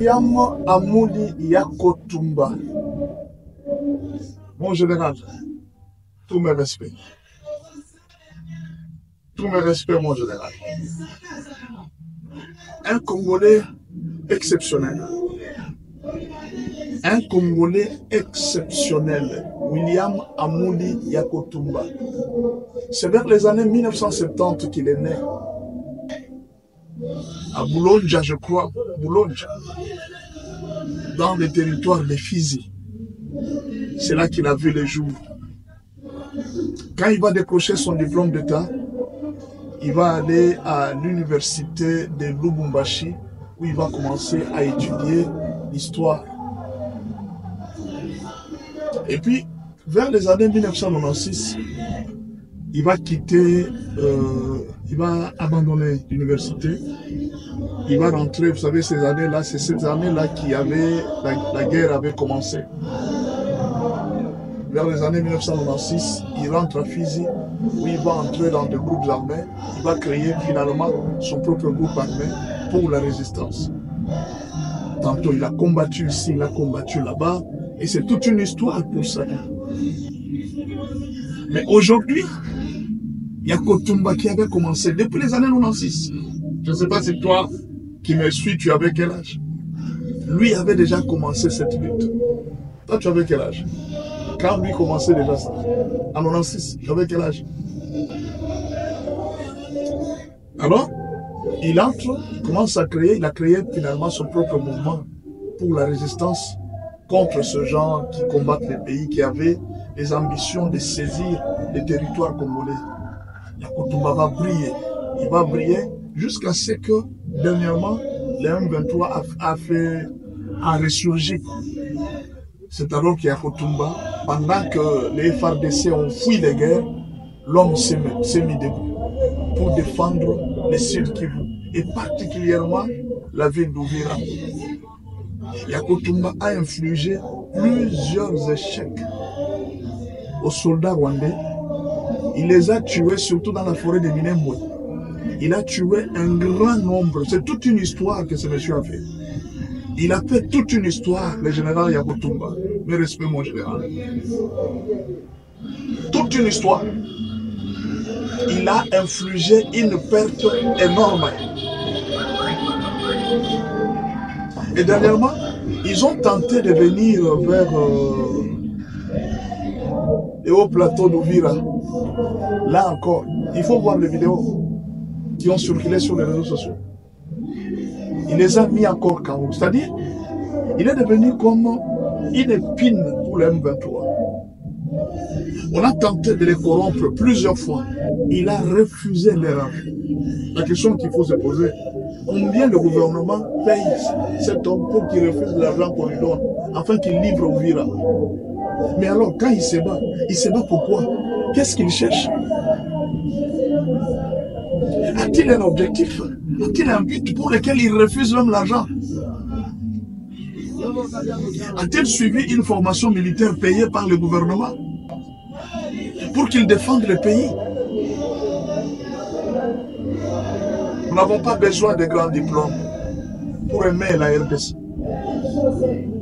William Amouli Yakotumba. Mon général, tous mes respects. Tous mes respects, mon général. Un Congolais exceptionnel. Un Congolais exceptionnel. William Amouli Yakotumba. C'est vers les années 1970 qu'il est né. À Boulonja, je crois. Boulonja. Dans le territoire de Fizi. C'est là qu'il a vu le jour. Quand il va décrocher son diplôme d'État, il va aller à l'université de Lubumbashi où il va commencer à étudier l'histoire. Et puis, vers les années 1996, il va quitter, il va abandonner l'université. Il va rentrer, vous savez, ces années-là, c'est ces années-là qui avait, la guerre avait commencé. Vers les années 1996, il rentre à Fizi, où il va entrer dans des groupes armés. Il va créer finalement son propre groupe armé pour la résistance. Tantôt il a combattu ici, il a combattu là-bas, et c'est toute une histoire pour ça. Mais aujourd'hui, Yakotumba qui avait commencé depuis les années 96. Je ne sais pas si toi qui me suis, tu avais quel âge? Lui avait déjà commencé cette lutte. Toi, tu avais quel âge? Quand lui commençait déjà ça, en 96, tu avais quel âge? Alors, il entre, commence à créer, il a créé finalement son propre mouvement pour la résistance contre ce genre qui combattent les pays qui avaient les ambitions de saisir les territoires congolais. Yakotumba va briller, il va briller jusqu'à ce que, dernièrement, le M23 a ressurgi. C'est alors qu'il y a Yakotumba, pendant que les FARDC ont fui les guerres, l'homme s'est mis debout pour défendre les Sud Kivu, et particulièrement la ville d'Uvira. Yakotumba a infligé plusieurs échecs aux soldats rwandais. Il les a tués surtout dans la forêt de Minembwe. Il a tué un grand nombre. C'est toute une histoire que ce monsieur a fait. Il a fait toute une histoire, le général Yakotumba. Mes respects, mon général. Toute une histoire. Il a infligé une perte énorme. Et dernièrement, ils ont tenté de venir vers les hauts plateaux d'Uvira. Là encore, il faut voir les vidéos qui ont circulé sur les réseaux sociaux. Il les a mis encore KO. C'est-à-dire, il est devenu comme une épine pour le M23. On a tenté de les corrompre plusieurs fois. Il a refusé les ranger. La question qu'il faut se poser, combien le gouvernement paye cet homme pour qu'il refuse l'argent qu'on lui donne, afin qu'il livre Uvira? Mais alors, quand il se bat pourquoi? Qu'est-ce qu'il cherche? A-t-il un objectif? A-t-il un but pour lequel il refuse même l'argent? A-t-il suivi une formation militaire payée par le gouvernement pour qu'il défende le pays? Nous n'avons pas besoin de grands diplômes pour aimer la RDC.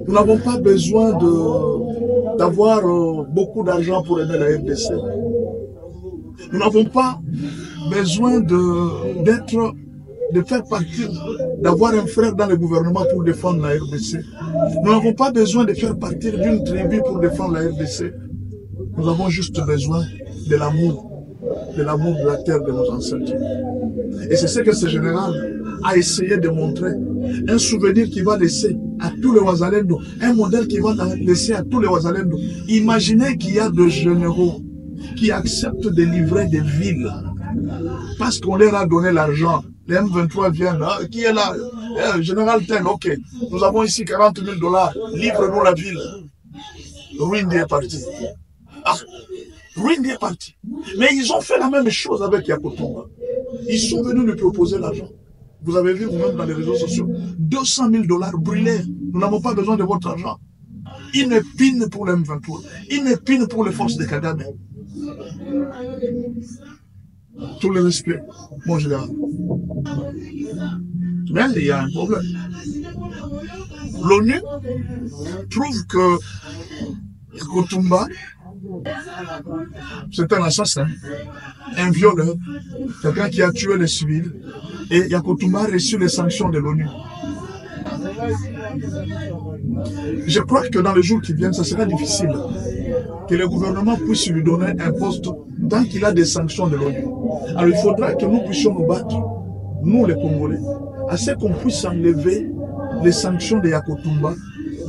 Nous n'avons pas besoin d'avoir beaucoup d'argent pour aimer la RDC. Nous n'avons pas besoin de faire partie, d'avoir un frère dans le gouvernement pour défendre la RDC. Nous n'avons pas besoin de faire partie d'une tribu pour défendre la RDC. Nous avons juste besoin de l'amour de la terre de nos ancêtres. Et c'est ce que ce général a essayé de montrer. Un souvenir qui va laisser à tous les Wazalendo, un modèle qui va laisser à tous les Wazalendo. Imaginez qu'il y a des généraux qui acceptent de livrer des villes parce qu'on leur a donné l'argent. Les M23 viennent, qui est là? Général Ten, ok, nous avons ici 40 000 $, livre-nous la ville. Rwindi est parti. Rwindi est parti. Mais ils ont fait la même chose avec Yakotumba. Ils sont venus lui proposer l'argent. Vous avez vu vous-même dans les réseaux sociaux, 200 000 $ brûlés. Nous n'avons pas besoin de votre argent. Une épine pour le M23. Une épine pour les forces de Kagame. Tout le respect, mon général. Mais il y a un problème. L'ONU trouve que Yakotumba, c'est un assassin, un violeur, quelqu'un qui a tué les civils, et Yakotumba a reçu les sanctions de l'ONU. Je crois que dans les jours qui viennent, ça sera difficile que le gouvernement puisse lui donner un poste tant qu'il a des sanctions de l'ONU. Alors il faudra que nous puissions nous battre, nous les Congolais, à ce qu'on puisse enlever les sanctions de Yakotumba,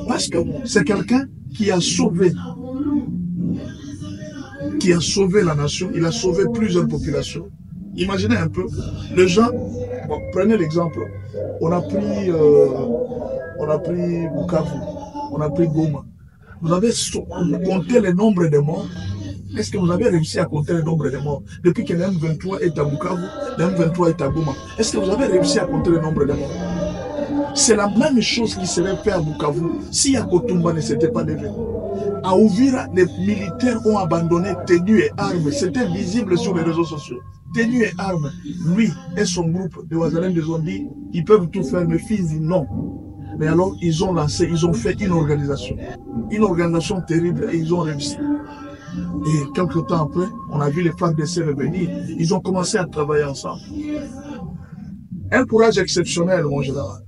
parce que c'est quelqu'un qui a sauvé la nation, il a sauvé plusieurs populations. Imaginez un peu, les gens, bon, prenez l'exemple, on a pris Bukavu, on a pris Goma. Vous avez compté le nombre de morts? Est-ce que vous avez réussi à compter le nombre de morts? Depuis que l'M23 est à Bukavu, l'M23 est à Goma. Est-ce que vous avez réussi à compter le nombre de morts? C'est la même chose qui serait fait à Bukavu si Yakotumba ne s'était pas levé. À Uvira, les militaires ont abandonné tenue et armes. C'était visible sur les réseaux sociaux. Tenue et armes. Lui et son groupe de Wazalendo ont dit ils peuvent tout faire, mais fils dit non. Mais alors, ils ont lancé, ils ont fait une organisation terrible et ils ont réussi. Et quelques temps après, on a vu les FARDC revenir. Ils ont commencé à travailler ensemble. Un courage exceptionnel, mon général.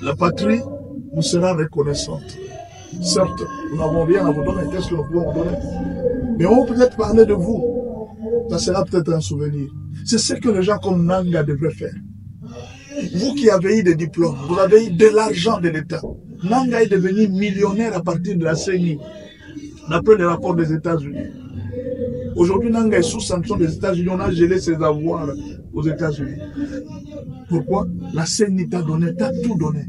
La patrie nous sera reconnaissante. Certes, nous n'avons rien à vous donner. Qu'est-ce que nous pouvons vous donner? Mais on peut peut-être parler de vous. Ça sera peut-être un souvenir. C'est ce que les gens comme Nanga devraient faire. Vous qui avez eu des diplômes, vous avez eu de l'argent de l'État. Nanga est devenu millionnaire à partir de la CENI, d'après les rapports des États-Unis. Aujourd'hui, Nanga est sous sanction des États-Unis. On a gelé ses avoirs aux États-Unis. Pourquoi? La CENI t'a donné, t'a tout donné.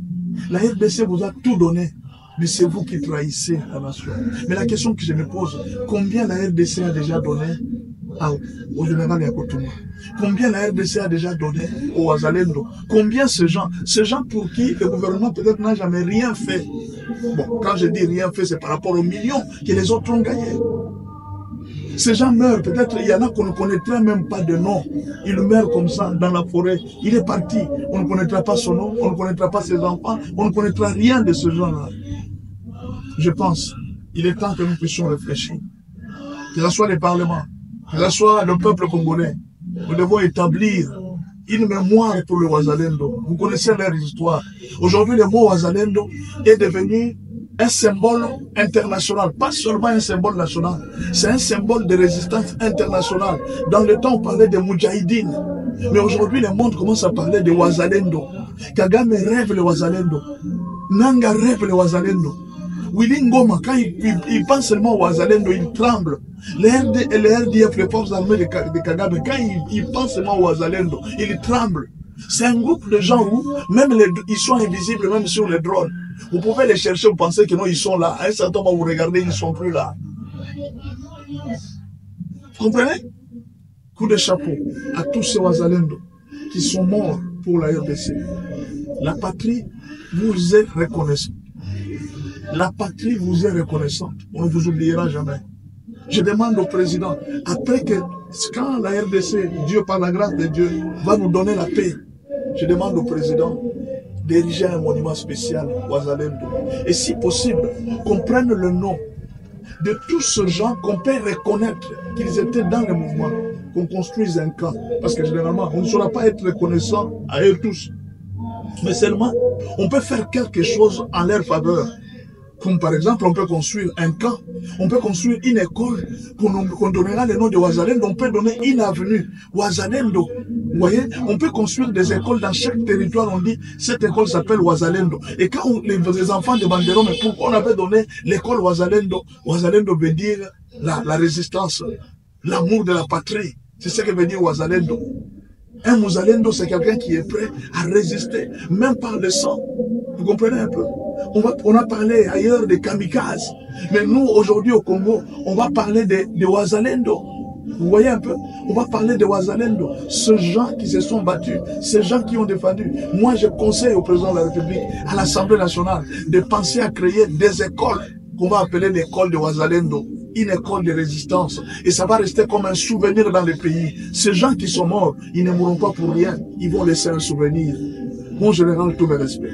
La RDC vous a tout donné. Mais c'est vous qui trahissez la nation. Mais la question que je me pose, combien la RDC a déjà donné au général Yakotumba? Combien la RDC a déjà donné au Wazalendo? Combien ces gens pour qui le gouvernement peut-être n'a jamais rien fait? Bon, quand je dis rien fait, c'est par rapport aux millions que les autres ont gagnés. Ces gens meurent, peut-être il y en a qu'on ne connaîtra même pas de nom. Il meurt comme ça dans la forêt. Il est parti. On ne connaîtra pas son nom, on ne connaîtra pas ses enfants, on ne connaîtra rien de ce genre-là. Je pense, il est temps que nous puissions réfléchir. Que ce soit les parlements, que ce soit le peuple congolais, nous devons établir une mémoire pour le Wazalendo. Vous connaissez leur histoire. Aujourd'hui, le mot Wazalendo est devenu un symbole international, pas seulement un symbole national, c'est un symbole de résistance internationale. Dans le temps, on parlait des Moudjahidines, mais aujourd'hui, le monde commence à parler de Wazalendo. Kagame rêve le Wazalendo, Nanga rêve le Wazalendo. Willy Ngoma, quand il pense seulement au Wazalendo, il tremble. Les RDF, les forces armées de Kagame, quand il pense seulement au Wazalendo, il tremble. C'est un groupe de gens où, même ils sont invisibles, même sur les drones. Vous pouvez les chercher, vous pensez que non, ils sont là. À un certain moment, vous regardez, ils ne sont plus là. Vous comprenez? Coup de chapeau à tous ces Wazalendo qui sont morts pour la RDC. La patrie vous est reconnaissante. La patrie vous est reconnaissante. On ne vous oubliera jamais. Je demande au président, après que, quand la RDC, Dieu par la grâce de Dieu, va nous donner la paix, je demande au président d'ériger un monument spécial Wazalendo. Et si possible, qu'on prenne le nom de tous ces gens qu'on peut reconnaître qu'ils étaient dans le mouvement, qu'on construise un camp. Parce que généralement, on ne saura pas être reconnaissant à eux tous. Mais seulement, on peut faire quelque chose en leur faveur. Comme par exemple, on peut construire un camp, on peut construire une école qu'on donnera le nom de Wazalendo, on peut donner une avenue Wazalendo. Vous voyez, on peut construire des écoles dans chaque territoire, on dit cette école s'appelle Wazalendo. Et quand les enfants demanderont, mais pourquoi on avait donné l'école Wazalendo? Wazalendo veut dire la résistance, l'amour de la patrie. C'est ce que veut dire Wazalendo. Un Wazalendo, c'est quelqu'un qui est prêt à résister, même par le sang. Vous comprenez un peu? On a parlé ailleurs des kamikazes. Mais nous, aujourd'hui au Congo, on va parler de Wazalendo. Vous voyez un peu? On va parler de Wazalendo. Ces gens qui se sont battus, ces gens qui ont défendu. Moi, je conseille au président de la République, à l'Assemblée nationale, de penser à créer des écoles qu'on va appeler l'école de Wazalendo. une école de résistance. Et ça va rester comme un souvenir dans le pays. Ces gens qui sont morts, ils ne mourront pas pour rien. Ils vont laisser un souvenir. Mon général, tous mes respects.